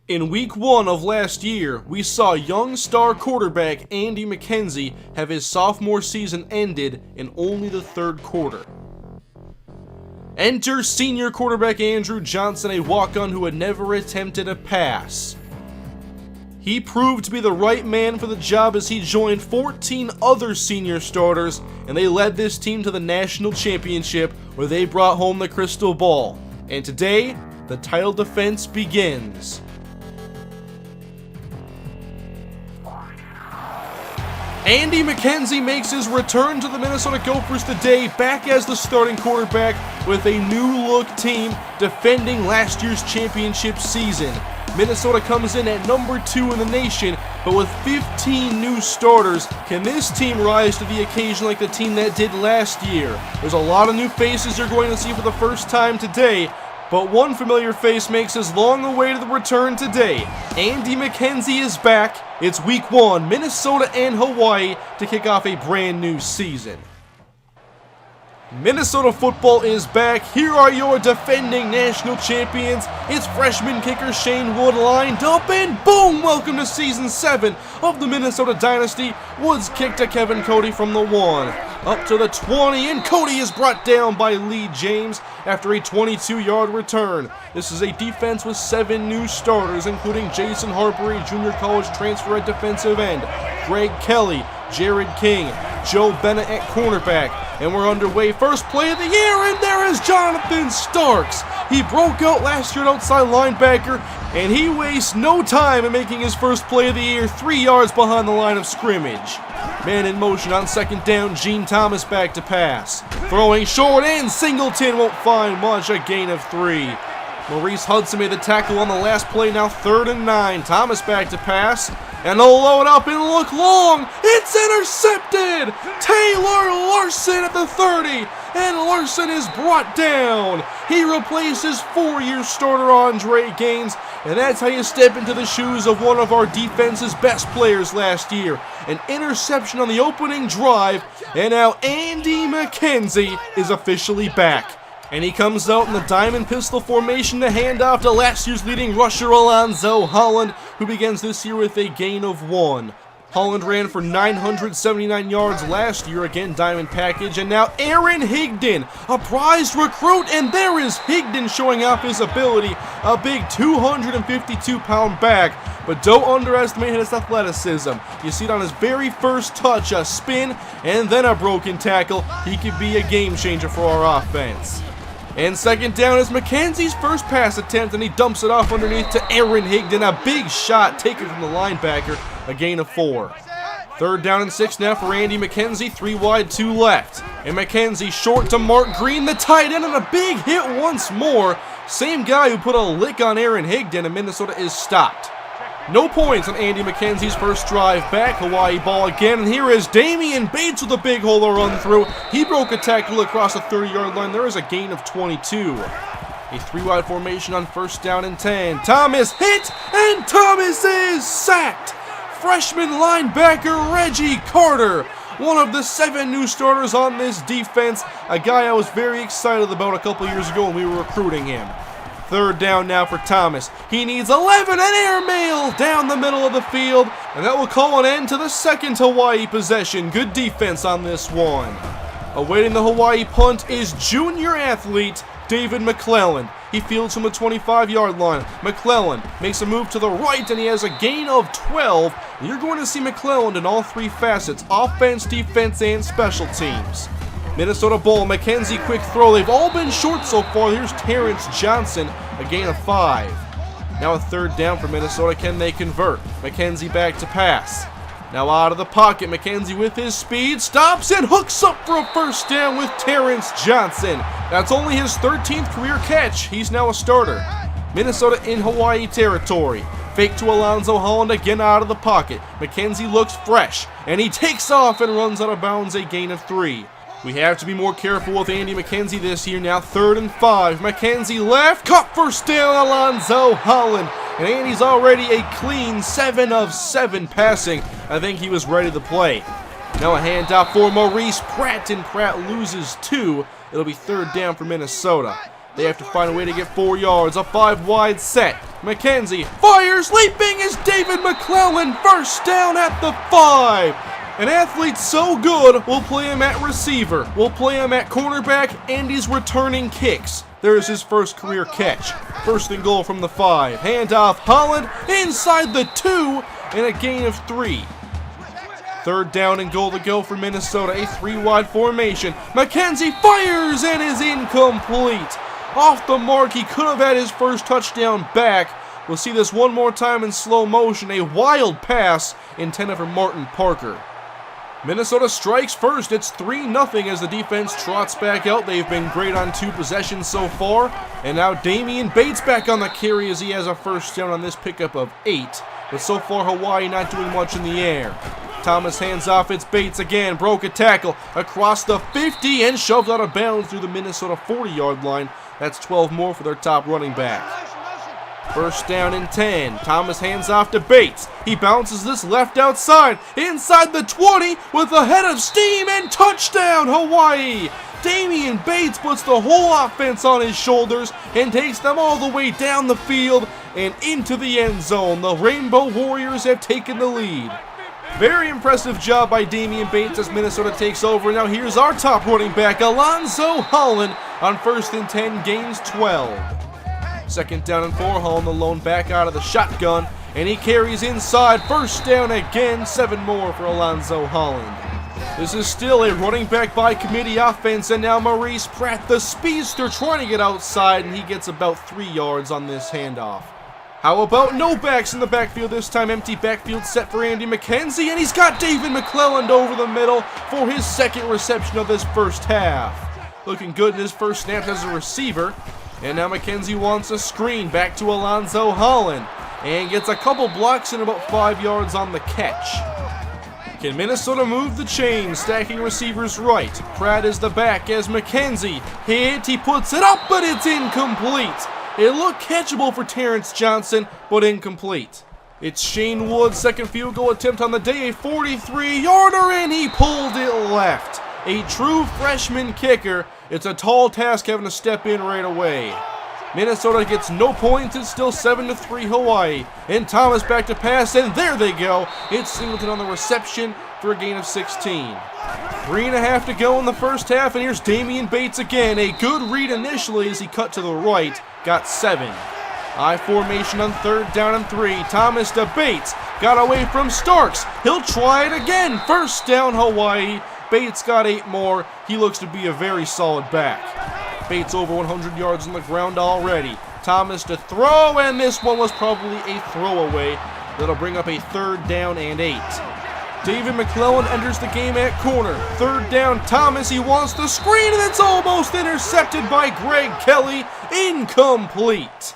In week 1 of last year, we saw young star quarterback Andy McKenzie have his sophomore season ended in only the third quarter. Enter senior quarterback Andrew Johnson, a walk-on who had never attempted a pass. He proved to be the right man for the job as he joined 14 other senior starters, and they led this team to the national championship where they brought home the crystal ball. And today, the title defense begins. Andy McKenzie makes his return to the Minnesota Gophers today, back as the starting quarterback with a new-look team defending last year's championship season. Minnesota comes in at number 2 in the nation, but with 15 new starters, can this team rise to the occasion like the team that did last year? There's a lot of new faces you're going to see for the first time today, but one familiar face makes his long-awaited return today. Andy McKenzie is back. It's week 1, Minnesota and Hawaii to kick off a brand new season. Minnesota football is back. Here are your defending national champions. It's freshman kicker Shane Wood lined up, and boom! Welcome to season 7 of the Minnesota Dynasty. Woods kicked to Kevin Cody from the 1. Up to the 20, and Cody is brought down by Lee James after a 22-yard return. This is a defense with 7 new starters, including Jason Harper, a junior college transfer at defensive end, Greg Kelly, Jared King, Joe Bennett at cornerback, and we're underway. First play of the year, and there is Jonathan Starks. He broke out last year at outside linebacker, and he wastes no time in making his first play of the year 3 yards behind the line of scrimmage. Man in motion on second down, Gene Thomas back to pass. Throwing short, and Singleton won't find much, a gain of 3. Maurice Hudson made the tackle on the last play, now 3rd and 9. Thomas back to pass, and they'll load up and look long. It's intercepted! Taylor Larson at the 30, and Larson is brought down. He replaces 4-year starter Andre Gaines, and that's how you step into the shoes of one of our defense's best players last year. An interception on the opening drive, and now Andy McKenzie is officially back. And he comes out in the diamond pistol formation to hand off to last year's leading rusher Alonzo Holland, who begins this year with a gain of 1. Holland ran for 979 yards last year, again diamond package, and now Aaron Higdon, a prized recruit, and there is Higdon showing off his ability, a big 252-pound back, but don't underestimate his athleticism. You see it on his very first touch, a spin, and then a broken tackle. He could be a game changer for our offense. And second down is McKenzie's first pass attempt, and he dumps it off underneath to Aaron Higdon. A big shot taken from the linebacker, a gain of 4. Third down and 6 now for Andy McKenzie, 3 wide, 2 left. And McKenzie short to Mark Green, the tight end, and a big hit once more. Same guy who put a lick on Aaron Higdon, and Minnesota is stopped. No points on Andy McKenzie's first drive back. Hawaii ball again, and here is Damian Bates with a big hole to run through. He broke a tackle across the 30-yard line. There is a gain of 22. A 3-wide formation on first down and 10. Thomas hit, and Thomas is sacked. Freshman linebacker Reggie Carter, one of the 7 new starters on this defense, a guy I was very excited about a couple years ago when we were recruiting him. Third down now for Thomas. He needs 11, and airmail down the middle of the field, and that will call an end to the second Hawaii possession. Good defense on this one. Awaiting the Hawaii punt is junior athlete David McClellan. He fields from the 25-yard line. McClellan makes a move to the right, and he has a gain of 12. You're going to see McClellan in all 3 facets: offense, defense, and special teams. Minnesota ball, McKenzie quick throw. They've all been short so far. Here's Terrence Johnson, a gain of 5. Now a third down for Minnesota. Can they convert? McKenzie back to pass. Now out of the pocket, McKenzie with his speed stops and hooks up for a first down with Terrence Johnson. That's only his 13th career catch. He's now a starter. Minnesota in Hawaii territory. Fake to Alonzo Holland again out of the pocket. McKenzie looks fresh, and he takes off and runs out of bounds, a gain of 3. We have to be more careful with Andy McKenzie this year. Now 3rd and 5. McKenzie left, caught first down, Alonzo Holland. And Andy's already a clean 7 of 7 passing. I think he was ready to play. Now a handoff for Maurice Pratt, and Pratt loses 2. It'll be 3rd down for Minnesota. They have to find a way to get 4 yards. A 5 wide set. McKenzie fires, leaping is David McClellan, first down at the 5. An athlete so good, we'll play him at receiver, we'll play him at cornerback, and he's returning kicks. There's his first career catch. First and goal from the 5. Handoff, Holland inside the 2, and a gain of 3. Third down and goal to go for Minnesota, a 3-wide formation. McKenzie fires and is incomplete. Off the mark, he could have had his first touchdown back. We'll see this one more time in slow motion, a wild pass intended for Martin Parker. Minnesota strikes first. It's 3-0 as the defense trots back out. They've been great on 2 possessions so far. And now Damian Bates back on the carry as he has a first down on this pickup of 8. But so far Hawai'i not doing much in the air. Thomas hands off, it's Bates again, broke a tackle across the 50 and shoved out of bounds through the Minnesota 40-yard line. That's 12 more for their top running back. First down and 10. Thomas hands off to Bates. He bounces this left outside, inside the 20 with a head of steam and touchdown Hawai'i. Damian Bates puts the whole offense on his shoulders and takes them all the way down the field and into the end zone. The Rainbow Warriors have taken the lead. Very impressive job by Damian Bates as Minnesota takes over. Now here's our top running back, Alonzo Holland, on first and 10, gains 12. Second down and 4, Holland the lone back out of the shotgun, and he carries inside. First down again, 7 more for Alonzo Holland. This is still a running back by committee offense, and now Maurice Pratt, the speedster, trying to get outside, and he gets about 3 yards on this handoff. How about no backs in the backfield this time? Empty backfield set for Andy McKenzie, and he's got David McClellan over the middle for his second reception of this first half. Looking good in his first snaps as a receiver. And now McKenzie wants a screen back to Alonzo Holland and gets a couple blocks and about 5 yards on the catch. Can Minnesota move the chains? Stacking receivers right. Pratt is the back as McKenzie hit. He puts it up, but it's incomplete. It looked catchable for Terrence Johnson, but incomplete. It's Shane Wood's second field goal attempt on the day, a 43-yarder, and he pulled it left. A true freshman kicker. It's a tall task having to step in right away. Minnesota gets no points. It's still 7-3 Hawai'i. And Thomas back to pass, and there they go. It's Singleton on the reception for a gain of 16. 3.5 to go in the first half, and here's Damian Bates again. A good read initially as he cut to the right. Got 7. I formation on third down and 3. Thomas to Bates. Got away from Starks. He'll try it again. First down Hawai'i. Bates got 8 more. He looks to be a very solid back. Bates over 100 yards on the ground already. Thomas to throw, and this one was probably a throwaway. That'll bring up a third down and 8. David McClellan enters the game at corner. Third down, Thomas. He wants the screen, and it's almost intercepted by Greg Kelly. Incomplete.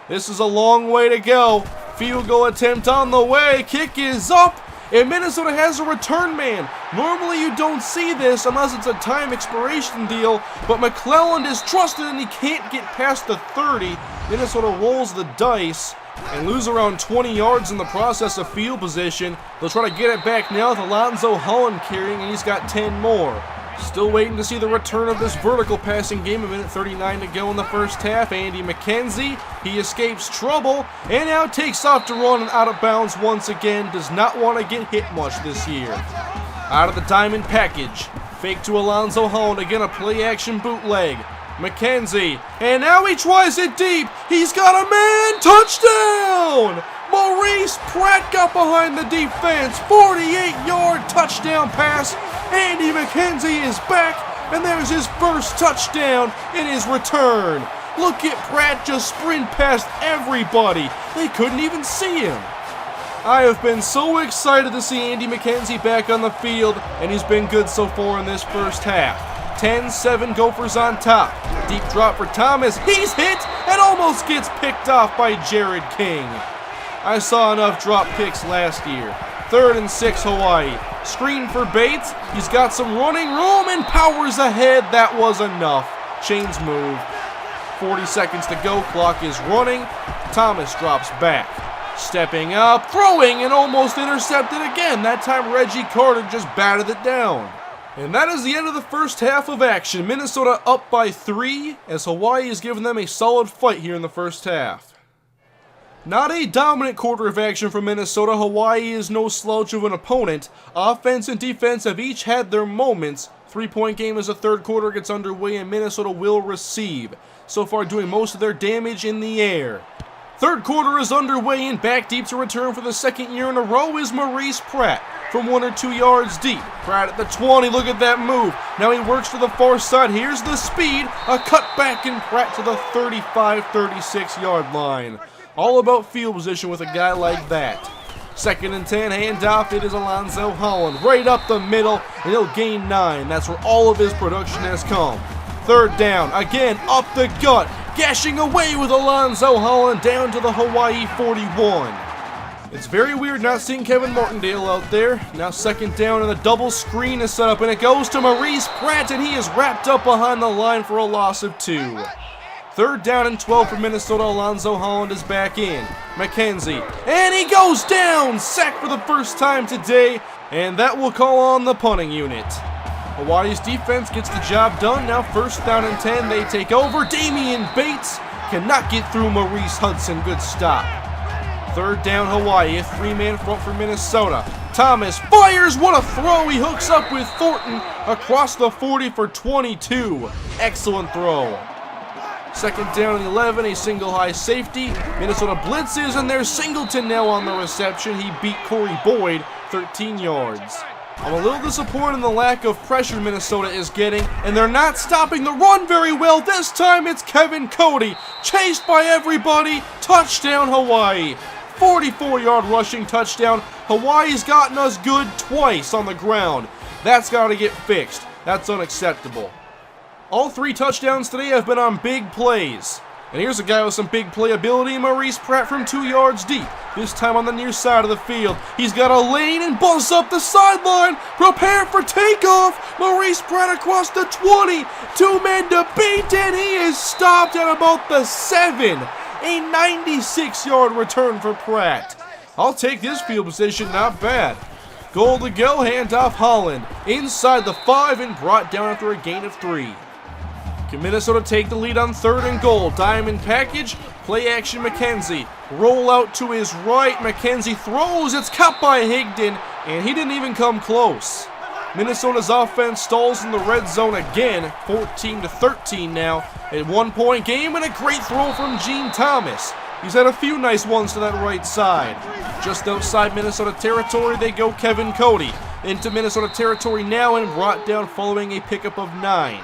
This is a long way to go. Field goal attempt on the way. Kick is up. And Minnesota has a return man. Normally you don't see this unless it's a time expiration deal, but McClellan is trusted and he can't get past the 30. Minnesota rolls the dice and lose around 20 yards in the process of field position. They'll try to get it back now with Alonzo Holland carrying, and he's got 10 more. Still waiting to see the return of this vertical passing game. 1:39 to go in the first half. Andy McKenzie, he escapes trouble and now takes off to run out of bounds once again. Does not want to get hit much this year. Out of the diamond package. Fake to Alonzo Holland. Again, a play action bootleg. McKenzie, and now he tries it deep. He's got a man. Touchdown! Maurice Pratt got behind the defense. 48-yard touchdown pass. Andy McKenzie is back, and there's his first touchdown in his return. Look at Pratt just sprint past everybody. They couldn't even see him. I have been so excited to see Andy McKenzie back on the field, and he's been good so far in this first half. 10-7 Gophers on top. Deep drop for Thomas. He's hit and almost gets picked off by Jared King. I saw enough drop picks last year. 3rd and 6 Hawai'i. Screen for Bates. He's got some running room and powers ahead. That was enough. Chains move. 40 seconds to go. Clock is running. Thomas drops back. Stepping up, throwing, and almost intercepted again. That time Reggie Carter just batted it down. And that is the end of the first half of action. Minnesota up by 3 as Hawai'i has given them a solid fight here in the first half. Not a dominant quarter of action from Minnesota. Hawaii is no slouch of an opponent. Offense and defense have each had their moments. 3-point game as the third quarter gets underway and Minnesota will receive. So far doing most of their damage in the air. Third quarter is underway and back deep to return for the second year in a row is Maurice Pratt from 1 or 2 yards deep. Pratt at the 20, look at that move. Now he works to the far side, here's the speed. A cut back and Pratt to the 35-36 yard line. All about field position with a guy like that. Second and 10, handoff, it is Alonzo Holland. Right up the middle, and he'll gain 9. That's where all of his production has come. Third down, again, up the gut. Gashing away with Alonzo Holland down to the Hawai'i 41. It's very weird not seeing Kevin Martindale out there. Now second down and the double screen is set up, and it goes to Maurice Pratt, and he is wrapped up behind the line for a loss of 2. Third down and 12 for Minnesota. Alonzo Holland is back in. McKenzie, and he goes down! Sacked for the first time today, and that will call on the punting unit. Hawaii's defense gets the job done. Now first down and 10, they take over. Damian Bates cannot get through Maurice Hudson. Good stop. Third down Hawaii, a 3-man front for Minnesota. Thomas fires, what a throw! He hooks up with Thornton across the 40 for 22. Excellent throw. Second down and 11, a single high safety. Minnesota blitzes, and there's Singleton now on the reception. He beat Corey Boyd 13 yards. I'm a little disappointed in the lack of pressure Minnesota is getting, and they're not stopping the run very well. This time it's Kevin Cody, chased by everybody. Touchdown Hawaii. 44-yard rushing touchdown. Hawaii's gotten us good twice on the ground. That's got to get fixed. That's unacceptable. All 3 touchdowns today have been on big plays. And here's a guy with some big playability, Maurice Pratt from 2 yards deep. This time on the near side of the field. He's got a lane and buzz up the sideline. Prepare for takeoff. Maurice Pratt across the 20. 2 men to beat, and he is stopped at about the 7. A 96-yard return for Pratt. I'll take this field position, not bad. Goal to go, handoff Holland. Inside the 5 and brought down after a gain of 3. Can Minnesota take the lead on third and goal? Diamond package, play action McKenzie. Roll out to his right, McKenzie throws, it's caught by Higdon, and he didn't even come close. Minnesota's offense stalls in the red zone again, 14-13 now. A 1-point game and a great throw from Gene Thomas. He's had a few nice ones to that right side. Just outside Minnesota territory, they go Kevin Cody. Into Minnesota territory now and brought down following a pickup of 9.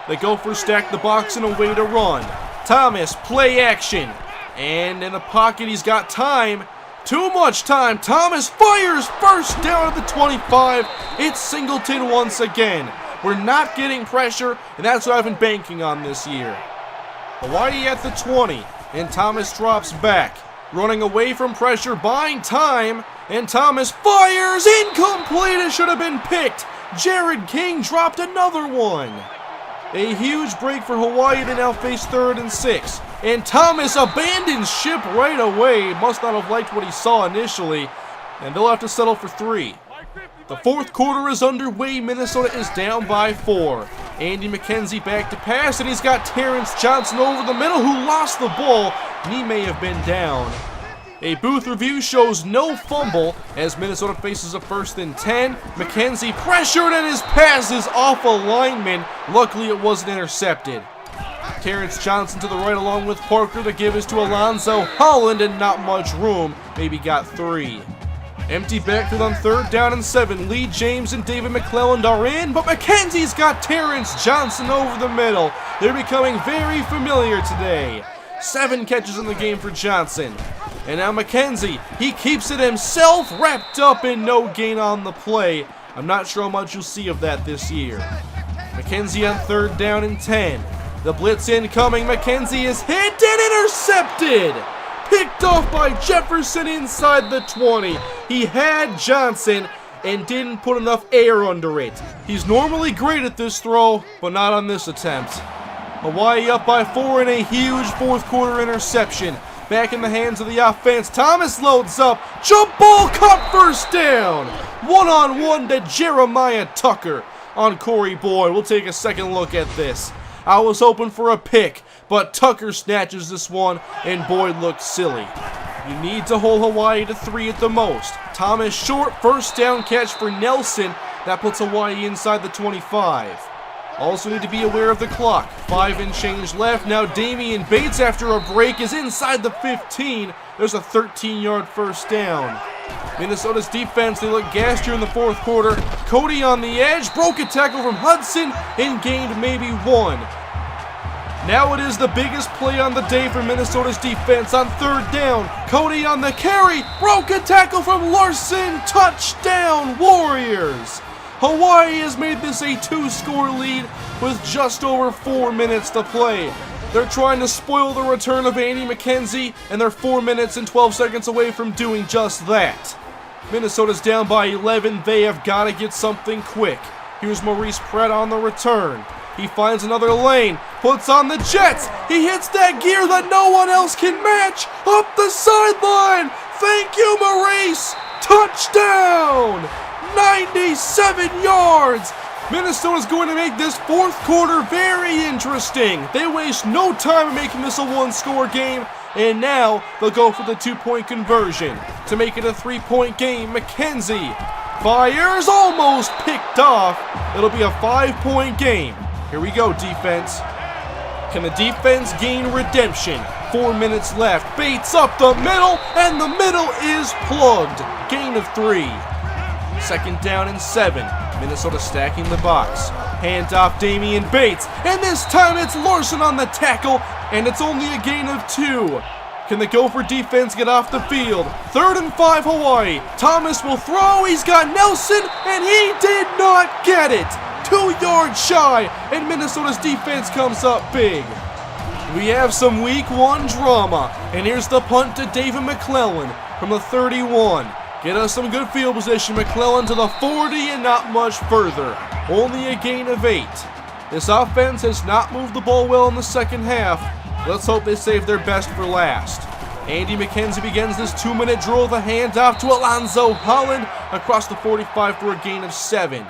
They go for stack the box and a way to run. Thomas, play action. And in the pocket, he's got time. Too much time. Thomas fires first down at the 25. It's Singleton once again. We're not getting pressure, and that's what I've been banking on this year. Hawaii at the 20, and Thomas drops back. Running away from pressure, buying time, and Thomas fires. Incomplete. It should have been picked. Jared King dropped another one. A huge break for Hawaii to now face 3rd and 6. And Thomas abandons ship right away. Must not have liked what he saw initially. And they'll have to settle for 3. The fourth quarter is underway. Minnesota is down by 4. Andy McKenzie back to pass, and he's got Terrence Johnson over the middle who lost the ball, and he may have been down. A booth review shows no fumble as Minnesota faces a 1st and 10. McKenzie pressured, and his pass is off a lineman. Luckily, it wasn't intercepted. Terrence Johnson to the right along with Parker. The give is to Alonzo Holland, and not much room. Maybe got 3. Empty backfield on 3rd down and 7. Lee James and David McClelland are in, but McKenzie's got Terrence Johnson over the middle. They're becoming very familiar today. 7 catches in the game for Johnson. And now McKenzie, he keeps it himself, wrapped up in no gain on the play. I'm not sure how much you'll see of that this year. McKenzie on 3rd down and 10. The blitz incoming, McKenzie is hit and intercepted. Picked off by Jefferson inside the 20. He had Johnson and didn't put enough air under it. He's normally great at this throw, but not on this attempt. Hawaii up by 4 in a huge 4th quarter interception. Back in the hands of the offense. Thomas loads up. Jump ball caught, first down. 1-on-1 to Jeremiah Tucker on Corey Boyd. We'll take a second look at this. I was hoping for a pick, but Tucker snatches this one, and Boyd looked silly. You need to hold Hawai'i to 3 at the most. Thomas short, first down catch for Nelson. That puts Hawai'i inside the 25. Also need to be aware of the clock. 5 and change left. Now Damian Bates, after a break, is inside the 15. There's a 13-yard first down. Minnesota's defense, they look gassed here in the fourth quarter. Cody on the edge, broke a tackle from Hudson and gained maybe 1. Now it is the biggest play on the day for Minnesota's defense on third down. Cody on the carry, broke a tackle from Larson, touchdown Warriors! Hawai'i has made this a 2-score lead with just over 4 minutes to play. They're trying to spoil the return of Andy McKenzie, and they're 4 minutes and 12 seconds away from doing just that. Minnesota's down by 11, they have got to get something quick. Here's Maurice Pratt on the return. He finds another lane, puts on the Jets. He hits that gear that no one else can match. Up the sideline. Thank you, Maurice. Touchdown. 97 yards. Minnesota's going to make this fourth quarter very interesting. They waste no time in making this a 1-score game. And now they'll go for the 2-point conversion. To make it a 3-point game, McKenzie fires, almost picked off. It'll be a 5-point game. Here we go, defense. Can the defense gain redemption? 4 minutes left. Bates up the middle, and the middle is plugged. Gain of 3. Second down and 7. Minnesota stacking the box. Hand off Damian Bates, and this time it's Larson on the tackle, and it's only a gain of 2. Can the Gopher defense get off the field? 3rd and 5 Hawai'i. Thomas will throw. He's got Nelson, and he did not get it. 2 yards shy, and Minnesota's defense comes up big. We have some week 1 drama, and here's the punt to David McClellan from the 31. Get us some good field position. McClellan to the 40 and not much further. Only a gain of 8. This offense has not moved the ball well in the second half. Let's hope they save their best for last. Andy McKenzie begins this 2-minute drill with a handoff to Alonzo Holland across the 45 for a gain of 7.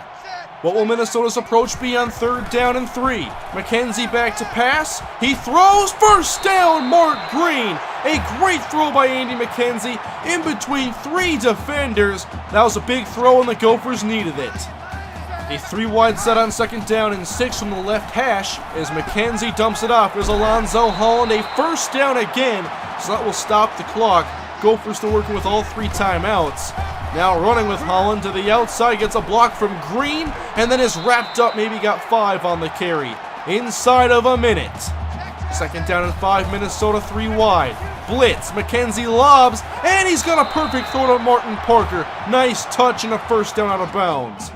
What will Minnesota's approach be on 3rd down and 3? McKenzie back to pass. He throws. First down, Mark Green. A great throw by Andy McKenzie in between 3 defenders. That was a big throw, and the Gophers needed it. A 3-wide set on 2nd down and 6 from the left hash as McKenzie dumps it off. There's Alonzo Holland. A first down again, so that will stop the clock. Gophers still working with all 3 timeouts. Now running with Holland to the outside, gets a block from Green, and then is wrapped up, maybe got 5 on the carry. Inside of a minute. 2nd down and 5, Minnesota 3 wide. Blitz, McKenzie lobs, and he's got a perfect throw to Martin Parker. Nice touch and a first down out of bounds.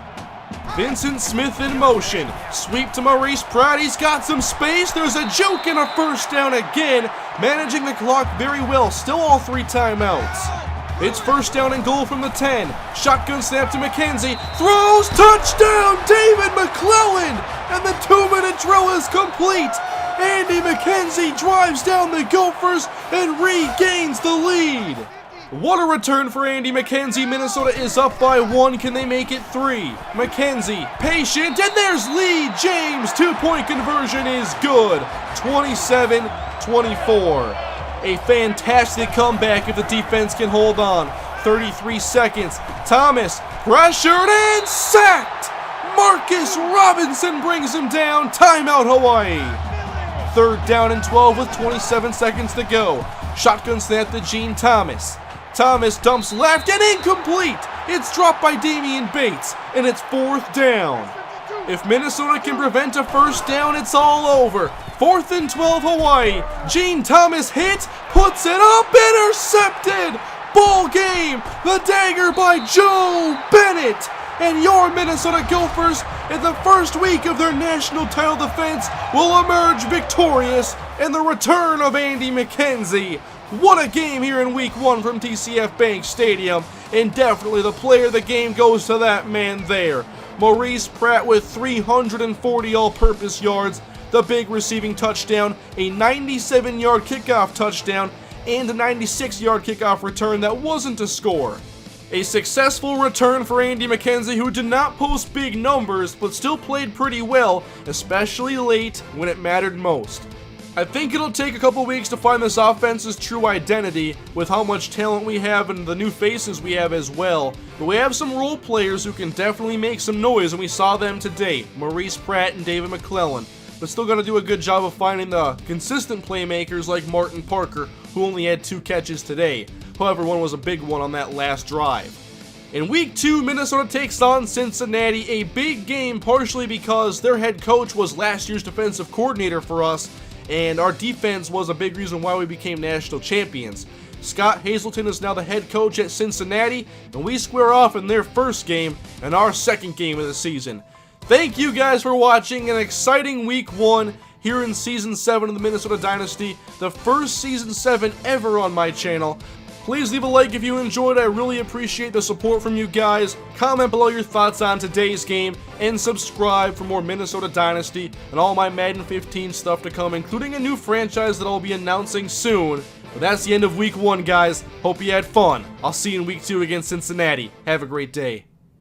Vincent Smith in motion. Sweep to Maurice Pratt. He's got some space. There's a juke and a first down again. Managing the clock very well. Still all 3 timeouts. It's first down and goal from the 10. Shotgun snap to McKenzie. Throws. Touchdown. David McClellan. And the 2-minute drill is complete. Andy McKenzie drives down the Gophers and regains the lead. What a return for Andy McKenzie. Minnesota is up by 1. Can they make it 3? McKenzie, patient, and there's Lee James. 2-point conversion is good. 27-24. A fantastic comeback if the defense can hold on. 33 seconds. Thomas pressured and sacked. Marcus Robinson brings him down. Timeout Hawai'i. 3rd down and 12 with 27 seconds to go. Shotgun snap to Gene Thomas. Thomas dumps left and incomplete. It's dropped by Damian Bates, and it's 4th down. If Minnesota can prevent a first down, it's all over. 4th and 12 Hawai'i. Gene Thomas hits, puts it up, intercepted. Ball game. The dagger by Joe Bennett. And your Minnesota Gophers, in the first week of their national title defense, will emerge victorious in the return of Andy McKenzie. What a game here in week 1 from TCF Bank Stadium. And definitely the player of the game goes to that man there. Maurice Pratt with 340 all-purpose yards, the big receiving touchdown, a 97-yard kickoff touchdown, and a 96-yard kickoff return that wasn't a score. A successful return for Andy McKenzie, who did not post big numbers, but still played pretty well, especially late when it mattered most. I think it'll take a couple weeks to find this offense's true identity with how much talent we have and the new faces we have as well. But we have some role players who can definitely make some noise, and we saw them today, Maurice Pratt and David McClellan. But still gonna do a good job of finding the consistent playmakers like Martin Parker, who only had 2 catches today. However, one was a big one on that last drive. In week 2, Minnesota takes on Cincinnati, a big game partially because their head coach was last year's defensive coordinator for us, and our defense was a big reason why we became national champions. Scott Hazelton is now the head coach at Cincinnati, and we square off in their first game and our second game of the season. Thank you guys for watching an exciting week 1 here in Season 7 of the Minnesota Dynasty, the first Season 7 ever on my channel. Please leave a like if you enjoyed. I really appreciate the support from you guys. Comment below your thoughts on today's game, and subscribe for more Minnesota Dynasty and all my Madden 15 stuff to come, including a new franchise that I'll be announcing soon. But that's the end of week 1, guys. Hope you had fun. I'll see you in week 2 against Cincinnati. Have a great day.